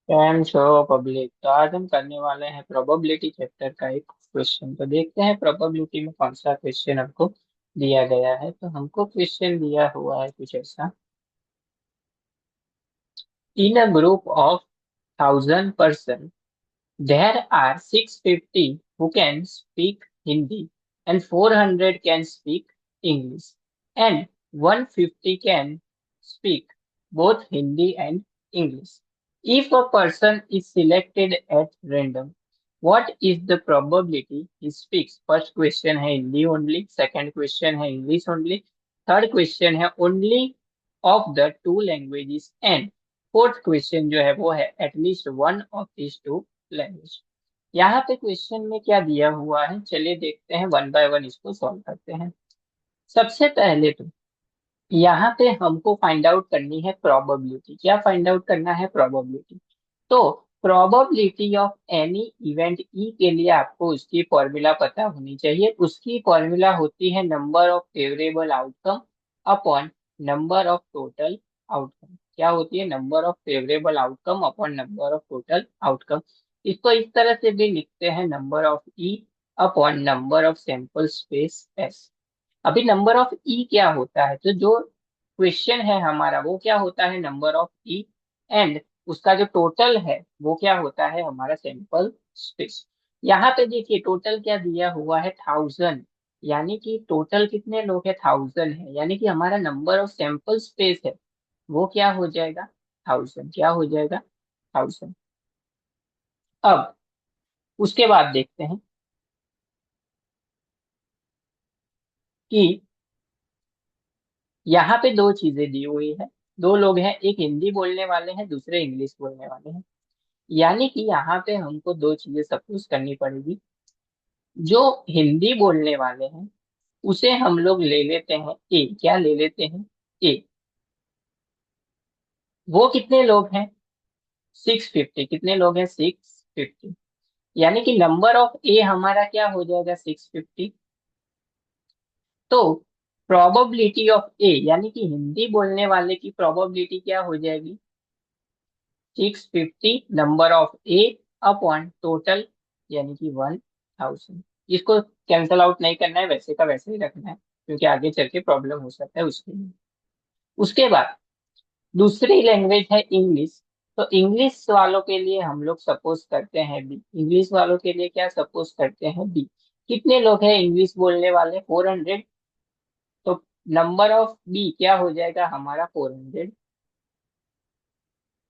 Cam छो public. तो आज हम करने वाले हैं प्रोबेबिलिटी चैप्टर का एक क्वेश्चन। तो देखते हैं प्रोबेबिलिटी में कौन सा क्वेश्चन हमको दिया गया है। तो हमको क्वेश्चन दिया हुआ है कुछ ऐसा। In a group of 1000 person there are 650 who can speak Hindi and 400 can speak English and 150 can speak both Hindi and English. If a person is selected at random, what is the probability he speaks? First question है Hindi only, second question है English only, third question है only of the two languages and fourth question जो है वो है at least one of this two language. यहाँ पे question में क्या दिया हुआ है, चलिए देखते हैं, वन बाय वन इसको सॉल्व करते हैं। सबसे पहले तो यहाँ पे हमको फाइंड आउट करनी है प्रोबेबिलिटी। क्या फाइंड आउट करना है? प्रोबेबिलिटी। तो probability of any event E के लिए आपको उसकी फॉर्मूला पता होनी चाहिए। उसकी फॉर्मूला होती है number of favourable outcome upon number of total outcome. क्या होती है? Number of favourable outcome upon number of total outcome. इसको इस तरह से भी लिखते हैं, number of E upon number of sample space S. अभी नंबर ऑफ ई क्या होता है? तो जो क्वेश्चन है हमारा वो क्या होता है? Number of E. एंड उसका जो टोटल है वो क्या होता है? हमारा सैंपल स्पेस। यहाँ पे देखिए टोटल क्या दिया हुआ है? 1000। यानी कि टोटल कितने लोग हैं? 1000 है। यानी कि हमारा नंबर ऑफ सैंपल स्पेस है वो क्या हो जाएगा? 1000। क्या हो जाएगा? 1000। अब उसके बाद देखते हैं कि यहाँ पे दो चीजें दी हुई है। दो लोग हैं, एक हिंदी बोलने वाले हैं, दूसरे इंग्लिश बोलने वाले हैं। यानी कि यहाँ पे हमको दो चीजें सपोज करनी पड़ेगी। जो हिंदी बोलने वाले हैं उसे हम लोग ले लेते हैं ए। क्या ले लेते हैं? ए। वो कितने लोग हैं? 650। कितने लोग हैं? 650। यानी कि नंबर ऑफ ए हमारा क्या हो जाएगा? 650। तो प्रोबेबिलिटी ऑफ ए यानी कि हिंदी बोलने वाले की प्रोबेबिलिटी क्या हो जाएगी? 650 number of A upon total यानी कि 1000। इसको कैंसल आउट नहीं करना है, वैसे का वैसे ही रखना है क्योंकि आगे चल के प्रॉब्लम हो सकता है उसके लिए। उसके बाद दूसरी लैंग्वेज है इंग्लिश। तो इंग्लिश वालों के लिए हम लोग सपोज करते हैं बी। इंग्लिश वालों के लिए क्या सपोज करते हैं? बी। कितने लोग हैं इंग्लिश बोलने वाले? 400। तो नंबर ऑफ बी क्या हो जाएगा हमारा? 400।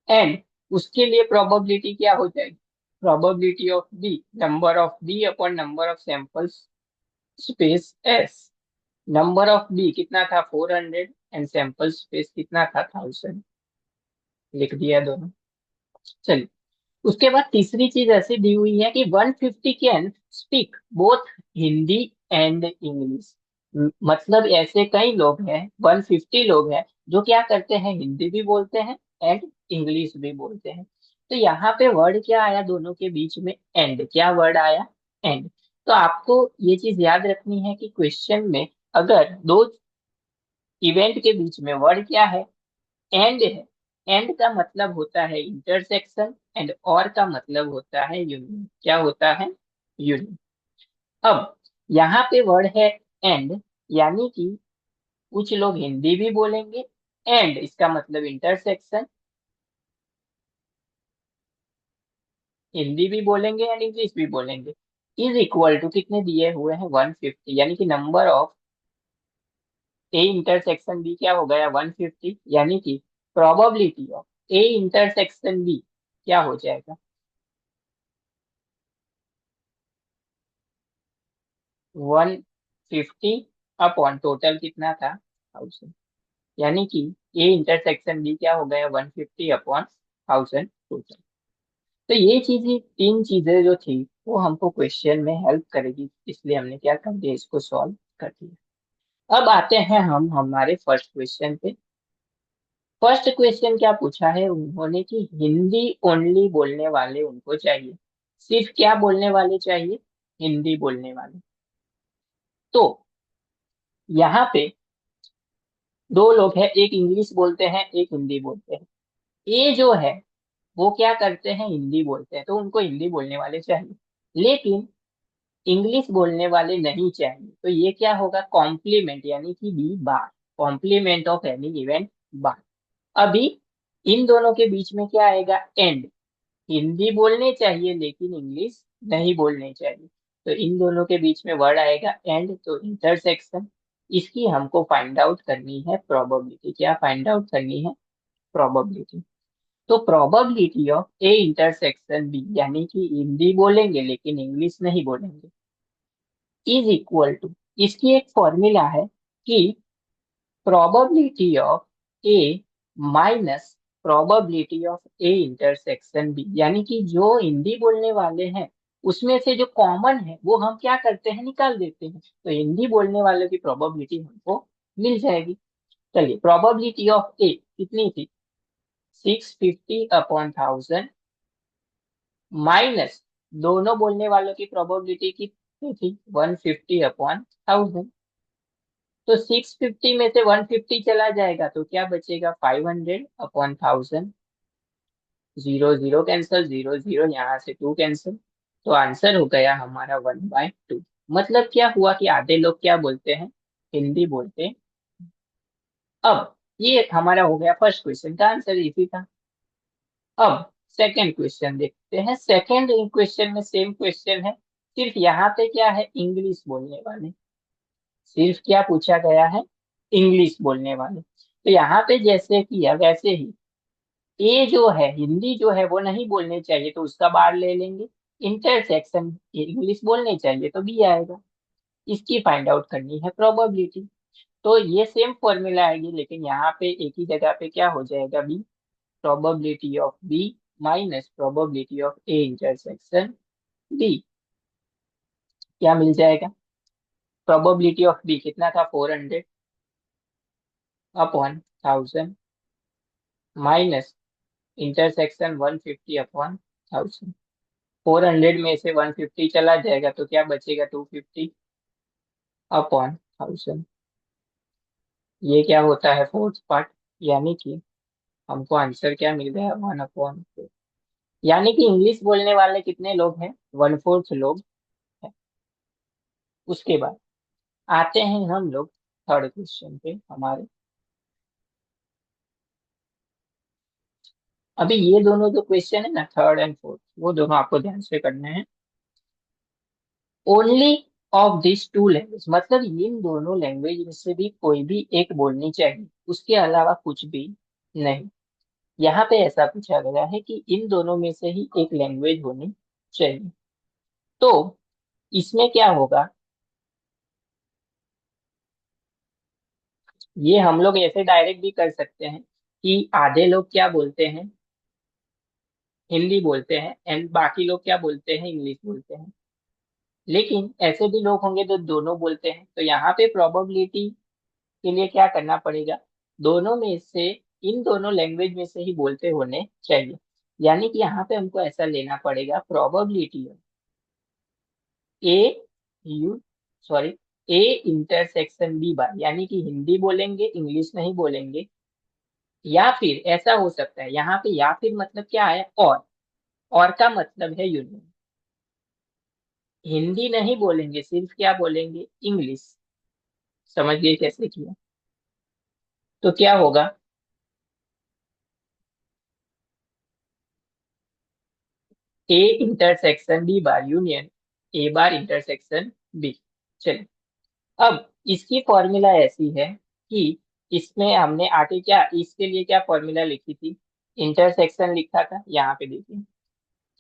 एंड उसके लिए प्रोबेबिलिटी क्या हो जाएगी? Probability of B number of B upon number of samples space S. Number of B कितना था? 400। एंड सैंपल स्पेस कितना था? 1000। लिख दिया दोनों। चलिए उसके बाद तीसरी चीज ऐसी दी हुई है कि 150 can speak both Hindi and English. मतलब ऐसे कई लोग हैं, 150 लोग हैं जो क्या करते हैं? हिंदी भी बोलते हैं एंड इंग्लिश भी बोलते हैं। तो यहाँ पे वर्ड क्या आया दोनों के बीच में? एंड। क्या वर्ड आया? एंड। तो आपको ये चीज याद रखनी है कि क्वेश्चन में अगर दो इवेंट के बीच में वर्ड क्या है? एंड है। एंड का मतलब होता है इंटरसेक्शन एंड और का मतलब होता है यूनियन। क्या होता है? यूनियन। अब यहाँ पे वर्ड है एंड, यानी कि कुछ लोग हिंदी भी बोलेंगे एंड इसका मतलब इंटरसेक्शन, हिंदी भी बोलेंगे एंड इंग्लिश भी बोलेंगे। इज इक्वल टू कितने दिए हुए हैं? 150। यानी कि number of A intersection B क्या हो गया? 150। यानी कि probability of A intersection B क्या हो जाएगा? 150 अपॉन टोटल कितना था? 1000। यानी कि ए इंटरसेक्शन बी क्या हो गया? 150 अपॉन 1000 टोटल। तो ये चीजें, तीन चीजें जो थी वो हमको क्वेश्चन में हेल्प करेगी, इसलिए हमने क्या कर दिया? इसको सॉल्व कर दिया। अब आते हैं हम हमारे फर्स्ट क्वेश्चन पे। फर्स्ट क्वेश्चन क्या पूछा है उन्होंने कि हिंदी ओनली बोलने वाले उनको चाहिए। सिर्फ क्या बोलने वाले चाहिए? हिंदी बोलने वाले। तो यहाँ पे दो लोग हैं, एक इंग्लिश बोलते हैं एक हिंदी बोलते हैं। ए जो है वो क्या करते हैं, हिंदी बोलते हैं, तो उनको हिंदी बोलने वाले चाहिए, लेकिन इंग्लिश बोलने वाले नहीं चाहिए। तो ये क्या होगा, कॉम्प्लीमेंट, यानी कि b bar, complement of any event bar. अभी इन दोनों के बीच में क्या आएगा, एंड। हिंदी बोलने चाहिए लेकिन इंग्लिश नहीं बोलने चाहिए, तो इन दोनों के बीच में वर्ड आएगा एंड, तो इंटरसेक्शन। इसकी हमको फाइंड आउट करनी है प्रोबेबिलिटी। क्या फाइंड आउट करनी है, प्रोबेबिलिटी। तो probability of A intersection B, यानी कि हिंदी बोलेंगे लेकिन इंग्लिश नहीं बोलेंगे, इज इक्वल टू, इसकी एक फॉर्मूला है कि probability of A minus probability of A intersection B, यानी कि जो हिंदी बोलने वाले हैं उसमें से जो कॉमन है वो हम क्या करते हैं, निकाल देते हैं, तो हिंदी बोलने वालों की प्रोबेबिलिटी हमको मिल जाएगी। चलिए, प्रोबेबिलिटी ऑफ ए कितनी थी, 650/1000, माइनस दोनों बोलने वालों की प्रोबेबिलिटी कितनी थी, 150/1000। तो 650 में से 150 चला जाएगा तो क्या बचेगा, 500/1000। Zero zero cancel, zero zero, यहाँ से टू कैंसल, तो आंसर हो गया हमारा 1/2। मतलब क्या हुआ कि आधे लोग क्या बोलते हैं, हिंदी बोलते हैं। अब ये हमारा हो गया फर्स्ट क्वेश्चन का आंसर, इसी था। अब सेकंड क्वेश्चन देखते हैं। सेकंड क्वेश्चन में सेम क्वेश्चन है, सिर्फ यहाँ पे क्या है, इंग्लिश बोलने वाले। सिर्फ क्या पूछा गया है, इंग्लिश बोलने वाले। तो यहाँ पे जैसे किया वैसे ही, ए जो है, हिंदी जो है वो नहीं बोलने चाहिए तो उसका बार ले लेंगे, इंटरसेक्शन इंग्लिश बोलने चाहिए तो बी आएगा। इसकी फाइंड आउट करनी है प्रोबेबिलिटी। तो ये सेम फॉर्मूला आएगी, लेकिन यहाँ पे एक ही जगह पे क्या हो जाएगा, B, probability of B minus probability of A intersection B, क्या मिल जाएगा, प्रोबेबिलिटी ऑफ बी कितना था, 400/1000, माइनस इंटरसेक्शन 150/1000। 400 में से 150 चला जाएगा तो क्या बचेगा, 250/1000। ये क्या होता है, फोर्थ पार्ट, यानी कि हमको आंसर क्या मिल गया, 1/4। यानी कि इंग्लिश बोलने वाले कितने लोग हैं, 1/4 लोग हैं। उसके बाद आते हैं हम लोग थर्ड क्वेश्चन पे हमारे। अभी ये दोनों जो क्वेश्चन है ना, थर्ड एंड फोर्थ, वो दोनों आपको ध्यान से करने हैं। Only of this two language, मतलब इन दोनों लैंग्वेज में से भी कोई भी एक बोलनी चाहिए, उसके अलावा कुछ भी नहीं। यहाँ पे ऐसा पूछा गया है कि इन दोनों में से ही एक लैंग्वेज होनी चाहिए। तो इसमें क्या होगा, ये हम लोग ऐसे डायरेक्ट भी कर सकते हैं कि आधे लोग क्या बोलते हैं, हिंदी बोलते हैं, एंड बाकी लोग क्या बोलते हैं, इंग्लिश बोलते हैं। लेकिन ऐसे भी लोग होंगे जो दोनों बोलते हैं, तो यहाँ पे प्रोबेबिलिटी के लिए क्या करना पड़ेगा, दोनों में से, इन दोनों लैंग्वेज में से ही बोलते होने चाहिए। यानी कि यहाँ पे हमको ऐसा लेना पड़ेगा, probability A U sorry A intersection B bar, यानी कि हिंदी बोलेंगे इंग्लिश नहीं बोलेंगे। या फिर ऐसा हो सकता है, यहाँ पे या फिर मतलब क्या है, और का मतलब है यूनियन। हिंदी नहीं बोलेंगे, सिर्फ क्या बोलेंगे, इंग्लिश। समझ गए कैसे किया, तो क्या होगा, A intersection B bar union A bar intersection B. चलिए, अब इसकी फॉर्मूला ऐसी है कि इसमें हमने आगे क्या, इसके लिए क्या फॉर्मूला लिखी थी, इंटरसेक्शन लिखा था, यहाँ पे देखिए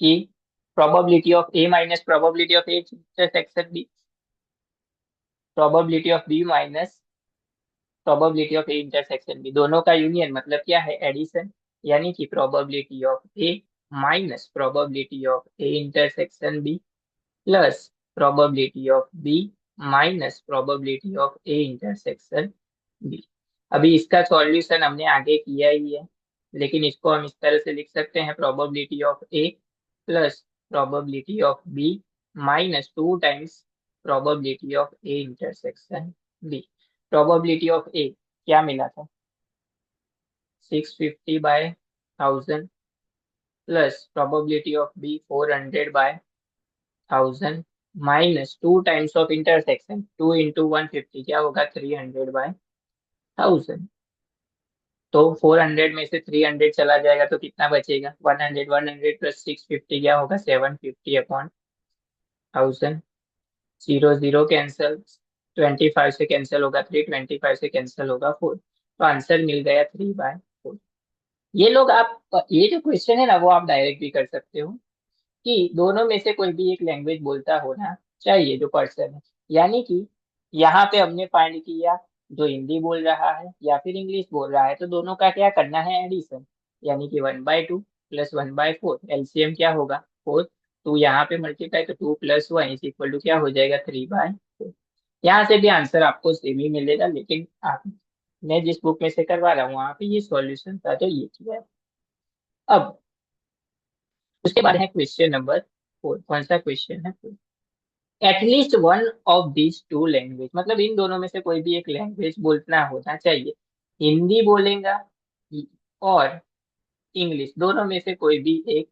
कि probability of A minus probability of A intersection B, probability of B minus probability of A intersection B, दोनों का यूनियन मतलब क्या है, एडिशन। यानी कि probability of A minus probability of A intersection B plus probability of B minus probability of A intersection B. अभी इसका solution हमने आगे किया ही है, लेकिन इसको हम इस तरह से लिख सकते हैं, probability of a plus probability of B minus 2 times probability of A intersection B. Probability of a क्या मिला था, 650/1000, plus probability of b 400/1000 minus 2 times of intersection 2 × 150 क्या होगा 300/1000। तो 400 में से 300 चला जाएगा तो कितना बचेगा 100। 100 प्लस 650 क्या होगा 750/1000। जीरो जीरो कैंसल, 25 से कैंसिल होगा 3, 25 से कैंसिल होगा 4, तो आंसर मिल गया 3/4। ये लोग आप ये जो क्वेश्चन है ना वो आप डायरेक्ट भी कर सकते हो कि दोनों में से कोई भी एक लैंग्वेज बोलता होना चाहिए जो पर्सन है। यानी कि यहाँ पे हमने फाइंड किया जो हिंदी बोल रहा है या फिर इंग्लिश बोल रहा है, तो दोनों का क्या करना है एडिशन। यानी कि 1/2 प्लस 1/4 एलसीएम क्या होगा 4। टू यहाँ पे मल्टीप्लाई तो 2 + 1 इज इक्वल टू क्या हो जाएगा 3/4। यहाँ से भी आंसर आपको सेम ही मिलेगा, लेकिन आप मैं जिस बुक में से करवा रहा हूँ वहाँ पे ये सॉल्यूशन था तो ये किया है। अब उसके बाद है क्वेश्चन नंबर 4। कौन सा क्वेश्चन है? At least one of these two language, मतलब इन दोनों में से कोई भी एक लैंग्वेज बोलना होना चाहिए। हिंदी बोलेगा और इंग्लिश, दोनों में से कोई भी एक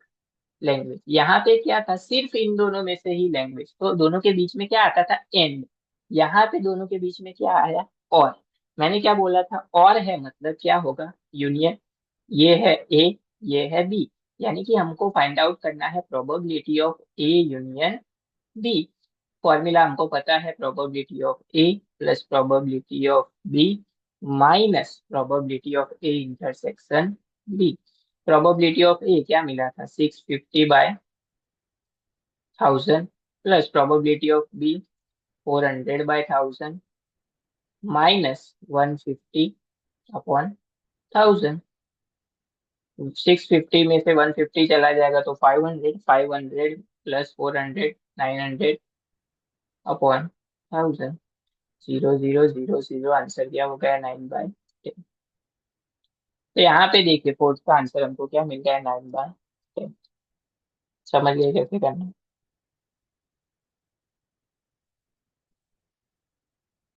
लैंग्वेज। यहाँ पे क्या था सिर्फ इन दोनों में से ही लैंग्वेज, तो दोनों के बीच में क्या आता था एंड। यहाँ पे दोनों के बीच में क्या आया और। मैंने क्या बोला था और है मतलब क्या होगा यूनियन। ये है ए, ये है बी, यानी कि हमको फाइंड आउट करना है probability of a union b. Formula हमको पता है probability of a plus probability of B minus probability of A intersection B. Probability of a क्या मिला था 650/1000 plus probability of b 400/1000 minus 150/1000। 650 में से 150 चला जाएगा तो 500। 500 प्लस 400 900/1000। 0000 आंसर क्या हो गया 9/10। तो यहाँ पे देखिए फोर्थ का आंसर हमको क्या मिल गया 9/10। समझ गए कैसे करना है?